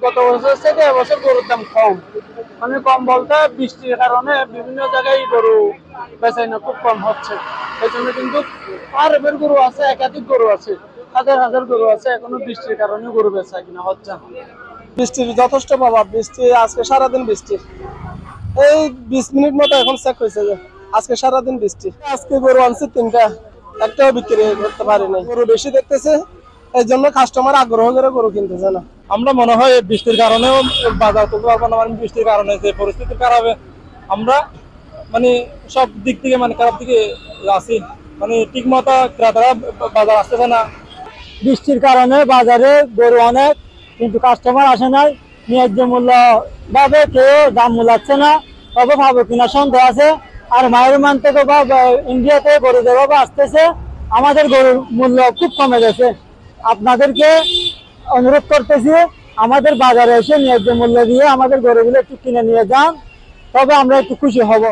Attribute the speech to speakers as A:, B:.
A: গত বছর থেকে এবছর গরুর দাম কম, মানে কম বলতে বৃষ্টির কারণে বিভিন্ন জায়গায় গরু বেচাইনা খুব কম হচ্ছে। এই জন্য কিন্তু আরবের গরু আছে, একাধিক গরু আছে, হাজার হাজার গরু আছে, এখনো বৃষ্টির কারণে গরু বেচা কিনা হচ্ছে না।
B: বৃষ্টির যথেষ্ট প্রভাব, বৃষ্টি আজকে সারাদিন বৃষ্টি, এই 20 মিনিট মতো এখন চেক হয়েছে যে আজকে সারাদিন বৃষ্টি। আজকে গরু আনছি 3টা, একটাও বিক্রি করতে পারি নাই। গরু বেশি দেখতেছে, এই জন্য কাস্টমার আগ্রহ করে গরু কিনতেছে না।
C: আমরা মনে হয় বৃষ্টির কারণেও বাজার করতে পারবো না, মানে বৃষ্টির কারণে যে পরিস্থিতি খারাপ, আমরা মানে সব দিক থেকে মানে খারাপ দিকে আছি, মানে ঠিক মতো ক্রেতারা বাজার আসতেছে না।
D: বৃষ্টির কারণে বাজারে গরু অনেক, কিন্তু কাস্টমার আসে নাই। ন্যায্য মূল্য ভাবে কেউ দাম মূলাচ্ছে না, তবে ভাবে কিনা সন্দেহ আছে। আর মায়েরমান থেকে বা ইন্ডিয়াতে গরু যেভাবে আসতেছে, আমাদের গরুর মূল্য খুব কমে গেছে। আপনাদেরকে অনুরোধ করতেছি, আমাদের বাজারে এসে ন্যায্য মূল্য দিয়ে আমাদের গরুগুলো একটু কিনে নিয়ে যান, তবে আমরা একটু খুশি হব।